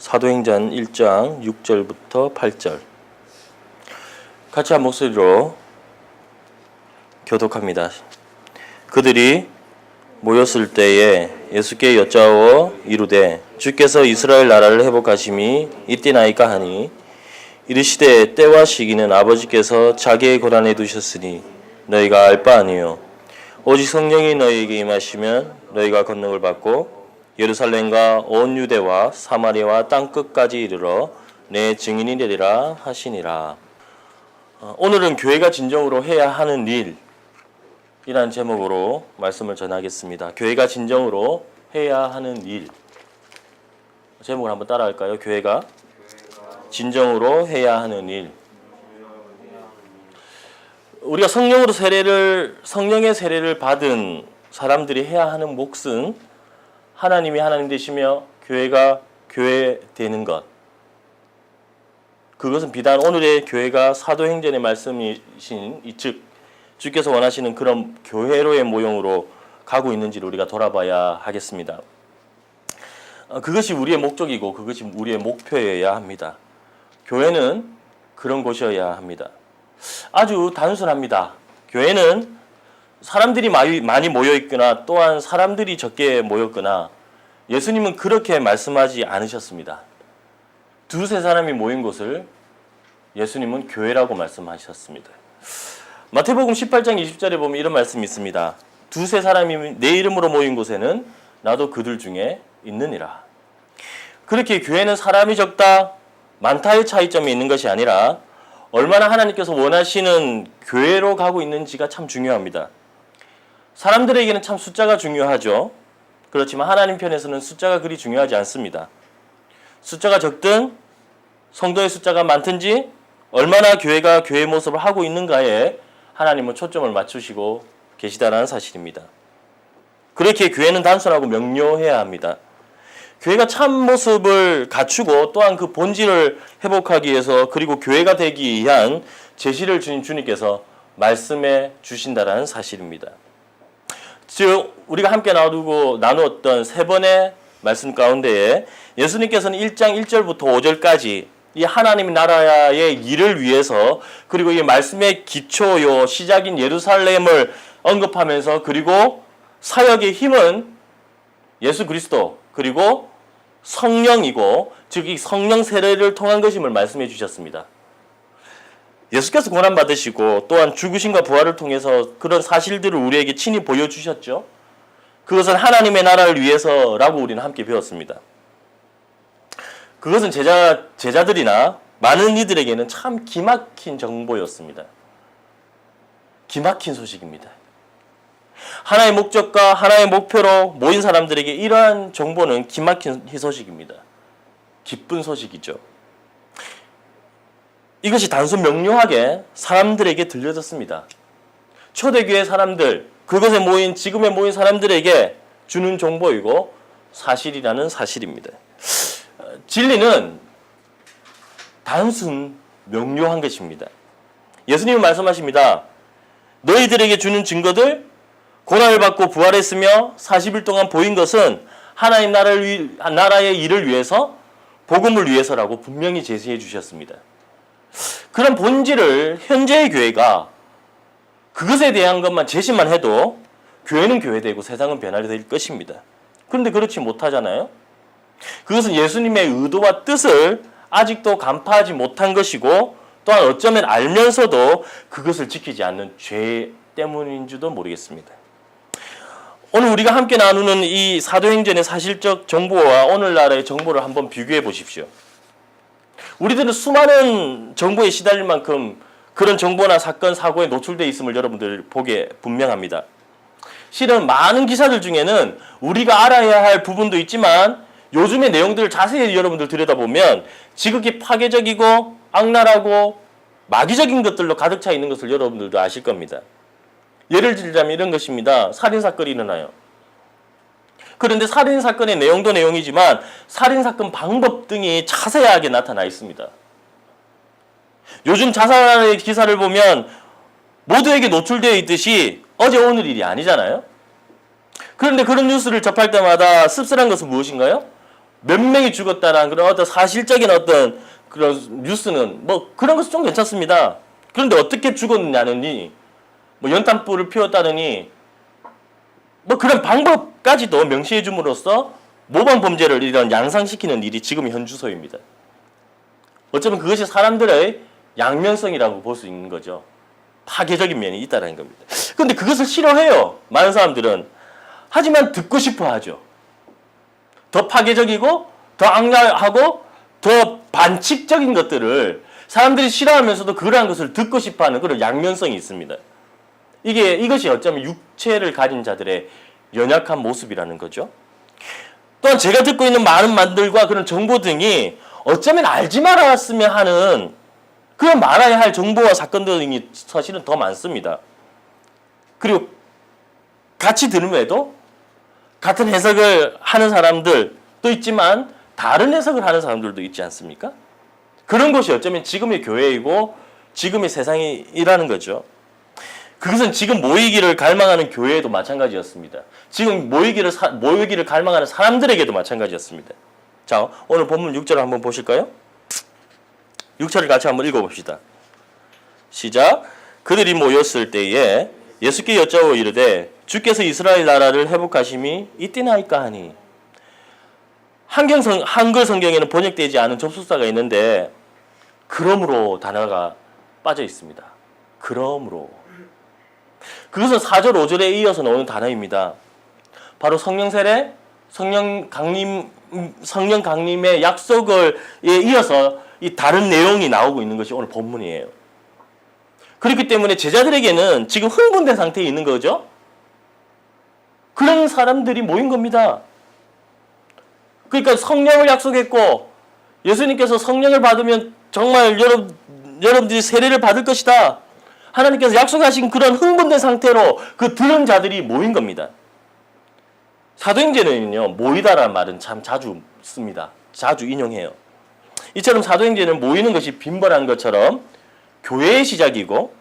사도행전 1장 6절부터 8절 같이 한 목소리로 교독합니다. 그들이 모였을 때에 예수께 여짜오 이르되 주께서 이스라엘 나라를 회복하심이 이때나이까 하니 이르시되 때와 시기는 아버지께서 자기의 고난에 두셨으니 너희가 알 바 아니요 오직 성령이 너희에게 임하시면 너희가 권능을 받고 예루살렘과 온 유대와 사마리아와 땅끝까지 이르러 내 증인이 되리라 하시니라. 오늘은 교회가 진정으로 해야 하는 일이라는 제목으로 말씀을 전하겠습니다. 교회가 진정으로 해야 하는 일. 제목을 한번 따라할까요? 교회가 진정으로 해야 하는 일. 우리가 성령의 세례를 받은 사람들이 해야 하는 몫은 하나님이 하나님 되시며 교회가 교회 되는 것. 그것은 비단 오늘의 교회가 사도행전의 말씀이신 즉 주께서 원하시는 그런 교회로의 모형으로 가고 인지를 우리가 돌아봐야 하겠습니다. 그것이 우리의 목적이고 그것이 우리의 목표여야 합니다. 교회는 그런 곳이어야 합니다. 아주 단순합니다. 교회는 사람들이 많이 모여있거나 또한 사람들이 적게 모였거나 예수님은 그렇게 말씀하지 않으셨습니다. 두세 사람이 모인 곳을 예수님은 교회라고 말씀하셨습니다. 마태복음 18장 20절에 보면 이런 말씀이 있습니다. 두세 사람이 내 이름으로 모인 곳에는 나도 그들 중에 있느니라. 그렇게 교회는 사람이 적다, 많다의 차이점이 있는 것이 아니라 얼마나 하나님께서 원하시는 교회로 가고 있는지가 참 중요합니다. 사람들에게는 참 숫자가 중요하죠. 그렇지만 하나님 편에서는 숫자가 그리 중요하지 않습니다. 숫자가 적든 성도의 숫자가 많든지 얼마나 교회가 교회의 모습을 하고 있는가에 하나님은 초점을 맞추시고 계시다는 사실입니다. 그렇게 교회는 단순하고 명료해야 합니다. 교회가 참 모습을 갖추고 또한 그 본질을 회복하기 위해서 그리고 교회가 되기 위한 제시를 주신 주님께서 말씀해 주신다는 사실입니다. 즉 우리가 함께 나누었던 세 번의 말씀 가운데에 예수님께서는 1장 1절부터 5절까지 이 하나님의 나라의 일을 위해서 그리고 이 말씀의 기초요 시작인 예루살렘을 언급하면서 그리고 사역의 힘은 예수 그리스도 그리고 성령이고 즉 이 성령 세례를 통한 것임을 말씀해 주셨습니다. 예수께서 고난받으시고 또한 죽으심과 부활을 통해서 그런 사실들을 우리에게 친히 보여주셨죠. 그것은 하나님의 나라를 위해서라고 우리는 함께 배웠습니다. 그것은 제자들이나 많은 이들에게는 참 기막힌 정보였습니다. 기막힌 소식입니다. 하나의 목적과 하나의 목표로 모인 사람들에게 이러한 정보는 기막힌 소식입니다. 기쁜 소식이죠. 이것이 단순 명료하게 사람들에게 들려졌습니다. 초대교회 사람들, 그곳에 모인 지금에 모인 사람들에게 주는 정보이고 사실이라는 사실입니다. 진리는 단순 명료한 것입니다. 예수님은 말씀하십니다. 너희들에게 주는 증거들 고난을 받고 부활했으며 40일 동안 보인 것은 하나님 나라의 일을 위해서 복음을 위해서라고 분명히 제시해 주셨습니다. 그런 본질을 현재의 교회가 그것에 대한 것만 제시만 해도 교회는 교회되고 세상은 변화될 것입니다. 그런데 그렇지 못하잖아요. 그것은 예수님의 의도와 뜻을 아직도 간파하지 못한 것이고 또한 어쩌면 알면서도 그것을 지키지 않는 죄 때문인지도 모르겠습니다. 오늘 우리가 함께 나누는 이 사도행전의 사실적 정보와 오늘날의 정보를 한번 비교해 보십시오. 우리들은 수많은 정보에 시달릴 만큼 그런 정보나 사건, 사고에 노출되어 있음을 여러분들 보게 분명합니다. 실은 많은 기사들 중에는 우리가 알아야 할 부분도 있지만 요즘의 내용들을 자세히 여러분들 들여다보면 지극히 파괴적이고 악랄하고 마귀적인 것들로 가득 차 있는 것을 여러분들도 아실 겁니다. 예를 들자면 이런 것입니다. 살인사건이 일어나요. 그런데 살인사건의 내용도 내용이지만 살인사건 방법 등이 자세하게 나타나 있습니다. 요즘 자살의 기사를 보면 모두에게 노출되어 있듯이 어제 오늘 일이 아니잖아요. 그런데 그런 뉴스를 접할 때마다 씁쓸한 것은 무엇인가요? 몇 명이 죽었다는 그런 어떤 사실적인 어떤 그런 뉴스는 뭐 그런 것은 좀 괜찮습니다. 그런데 어떻게 죽었느냐느니 뭐 연탄불을 피웠다느니 뭐 그런 방법까지도 명시해 줌으로써 모방 범죄를 이런 양상시키는 일이 지금 현주소입니다. 어쩌면 그것이 사람들의 양면성이라고 볼 수 있는 거죠. 파괴적인 면이 있다는 겁니다. 그런데 그것을 싫어해요. 많은 사람들은. 하지만 듣고 싶어 하죠. 더 파괴적이고 더 악랄하고 더 반칙적인 것들을 사람들이 싫어하면서도 그러한 것을 듣고 싶어하는 그런 양면성이 있습니다. 이것이 어쩌면 육체를 가진 자들의 연약한 모습이라는 거죠. 또한 제가 듣고 있는 많은 말들과 그런 정보 등이 어쩌면 알지 말았으면 하는 그런 말아야 할 정보와 사건들 등이 사실은 더 많습니다. 그리고 같이 들음에도 같은 해석을 하는 사람들도 있지만 다른 해석을 하는 사람들도 있지 않습니까? 그런 것이 어쩌면 지금의 교회이고 지금의 세상이라는 거죠. 그것은 지금 모이기를 갈망하는 교회에도 마찬가지였습니다. 지금 모이기를 갈망하는 사람들에게도 마찬가지였습니다. 자, 오늘 본문 6절을 한번 보실까요? 6절을 같이 한번 읽어봅시다. 시작. 그들이 모였을 때에 예수께 여짜오 이르되 주께서 이스라엘 나라를 회복하심이 이때나이까 하니. 한글 성경에는 번역되지 않은 접속사가 있는데 그러므로 단어가 빠져 있습니다. 그러므로. 그것은 4절 5절에 이어서 나오는 단어입니다. 바로 성령 세례, 성령 강림의 약속에 이어서 이 다른 내용이 나오고 있는 것이 오늘 본문이에요. 그렇기 때문에 제자들에게는 지금 흥분된 상태에 있는 거죠. 그런 사람들이 모인 겁니다. 그러니까 성령을 약속했고 예수님께서 성령을 받으면 정말 여러분들이 세례를 받을 것이다. 하나님께서 약속하신 그런 흥분된 상태로 그 들은 자들이 모인 겁니다. 사도행전에는요, 모이다라는 말은 참 자주 씁니다. 자주 인용해요. 이처럼 사도행전은 모이는 것이 빈번한 것처럼 교회의 시작이고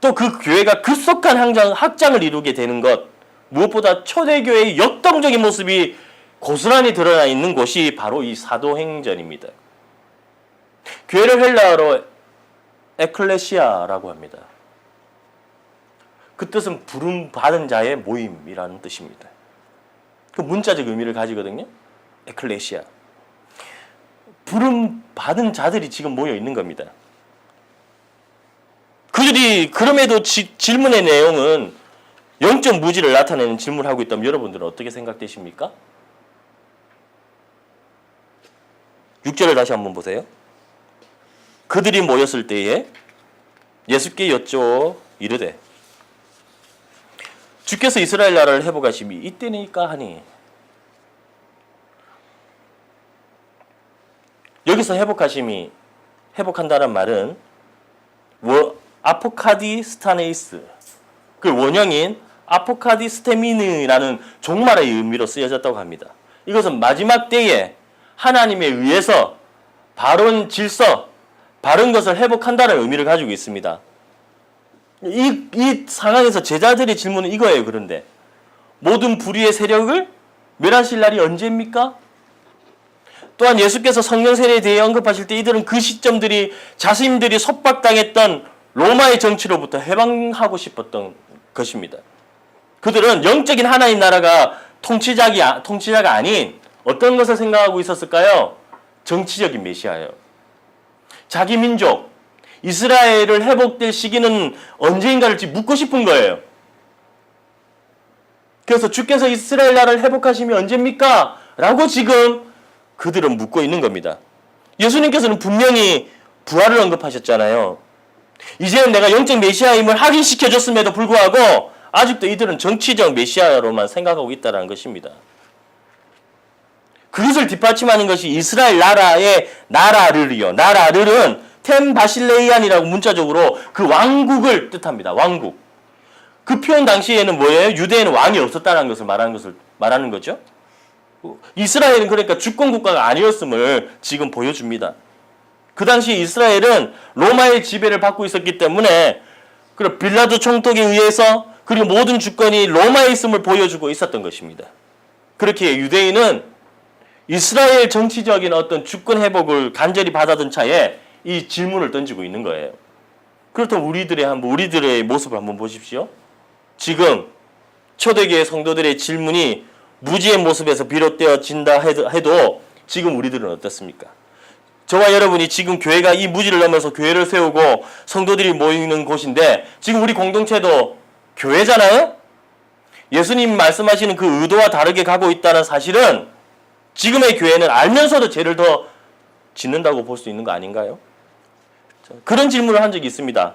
또 그 교회가 급속한 확장을 이루게 되는 것, 무엇보다 초대교회의 역동적인 모습이 고스란히 드러나 있는 곳이 바로 이 사도행전입니다. 교회를 헬라어로 에클레시아라고 합니다. 그 뜻은 부름 받은 자의 모임이라는 뜻입니다. 그 문자적 의미를 가지거든요. 에클레시아. 부름 받은 자들이 지금 모여 있는 겁니다. 그들이 그럼에도 질문의 내용은 영적 무지를 나타내는 질문을 하고 있다면 여러분들은 어떻게 생각되십니까? 6절을 다시 한번 보세요. 그들이 모였을 때에 예수께 여쭈어 이르되 주께서 이스라엘 나라를 회복하심이 이때니까 하니. 여기서 회복한다는 말은 아포카디스타네이스, 그 원형인 아포카디스테미느라는 종말의 의미로 쓰여졌다고 합니다. 이것은 마지막 때에 하나님에 의해서 바른 질서, 바른 것을 회복한다는 의미를 가지고 있습니다. 이 상황에서 제자들의 질문은 이거예요. 그런데 모든 불의의 세력을 멸하실 날이 언제입니까? 또한 예수께서 성령 세례에 대해 언급하실 때 이들은 그 시점들이 자신들이 속박당했던 로마의 정치로부터 해방하고 싶었던 것입니다. 그들은 영적인 하나님 나라가 통치자가 아닌 어떤 것을 생각하고 있었을까요? 정치적인 메시아예요. 자기 민족 이스라엘을 회복될 시기는 언제인가를 묻고 싶은 거예요. 그래서 주께서 이스라엘 나라를 회복하시면 언제입니까? 라고 지금 그들은 묻고 있는 겁니다. 예수님께서는 분명히 부활을 언급하셨잖아요. 이제는 내가 영적 메시아임을 확인시켜줬음에도 불구하고 아직도 이들은 정치적 메시아로만 생각하고 있다는 것입니다. 그것을 뒷받침하는 것이 이스라엘 나라의 나라를이요. 나라를은 템바실레이안이라고 문자적으로 그 왕국을 뜻합니다. 왕국. 그 표현 당시에는 뭐예요? 유대에는 왕이 없었다는 것을 말하는 거죠. 이스라엘은 그러니까 주권 국가가 아니었음을 지금 보여줍니다. 그 당시 이스라엘은 로마의 지배를 받고 있었기 때문에 그리고 빌라도 총독에 의해서 그리고 모든 주권이 로마에 있음을 보여주고 있었던 것입니다. 그렇게 유대인은 이스라엘 정치적인 어떤 주권 회복을 간절히 받아든 차에 이 질문을 던지고 있는 거예요. 그렇다면 우리들의 모습을 한번 보십시오. 지금 초대교회 성도들의 질문이 무지의 모습에서 비롯되어진다 해도 지금 우리들은 어떻습니까? 저와 여러분이 지금 교회가 이 무지를 넘어서 교회를 세우고 성도들이 모이는 곳인데 지금 우리 공동체도 교회잖아요? 예수님 말씀하시는 그 의도와 다르게 가고 있다는 사실은 지금의 교회는 알면서도 죄를 더 짓는다고 볼 수 있는 거 아닌가요? 그런 질문을 한 적이 있습니다.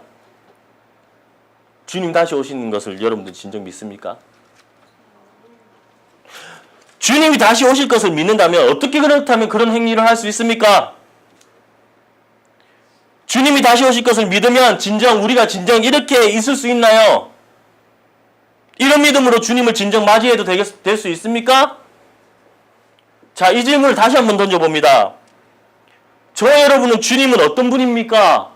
주님 다시 오시는 것을 여러분들 진정 믿습니까? 주님이 다시 오실 것을 믿는다면 어떻게 그렇다면 그런 행위를 할 수 있습니까? 주님이 다시 오실 것을 믿으면 우리가 진정 이렇게 있을 수 있나요? 이런 믿음으로 주님을 진정 맞이해도 될 수 있습니까? 자, 이 질문을 다시 한번 던져봅니다. 저와 여러분은 주님은 어떤 분입니까?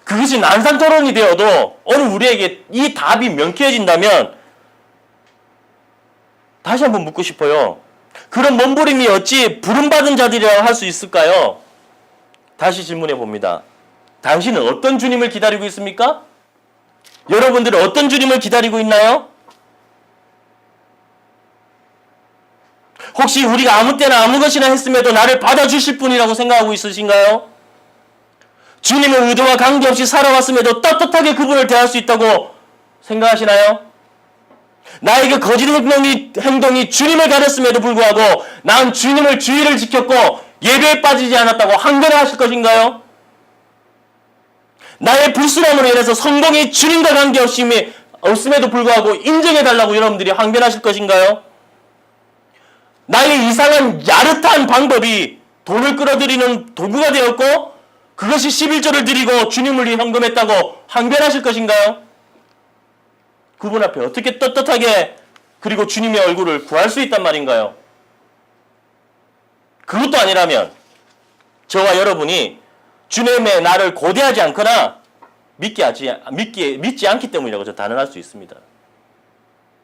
그것이 난상토론이 되어도 오늘 우리에게 이 답이 명쾌해진다면 다시 한번 묻고 싶어요. 그런 몸부림이 어찌 부름받은 자들이라고 할 수 있을까요? 다시 질문해 봅니다. 당신은 어떤 주님을 기다리고 있습니까? 여러분들은 어떤 주님을 기다리고 있나요? 혹시 우리가 아무 때나 아무 것이나 했음에도 나를 받아주실 분이라고 생각하고 있으신가요? 주님의 의도와 관계없이 살아왔음에도 떳떳하게 그분을 대할 수 있다고 생각하시나요? 나의 그 거짓 행동이 주님을 가렸음에도 불구하고 난 주님을 주의를 지켰고 예배에 빠지지 않았다고 항변하실 것인가요? 나의 불순함으로 인해서 성공이 주님과 관계없음에도 불구하고 인정해달라고 여러분들이 항변하실 것인가요? 나의 이상한 야릇한 방법이 돈을 끌어들이는 도구가 되었고 그것이 11조를 드리고 주님을 위해 헌금했다고 항변하실 것인가요? 그분 앞에 어떻게 떳떳하게 그리고 주님의 얼굴을 구할 수 있단 말인가요? 그것도 아니라면 저와 여러분이 주님의 나를 고대하지 않거나 믿지 않기 때문이라고 저 단언할 수 있습니다.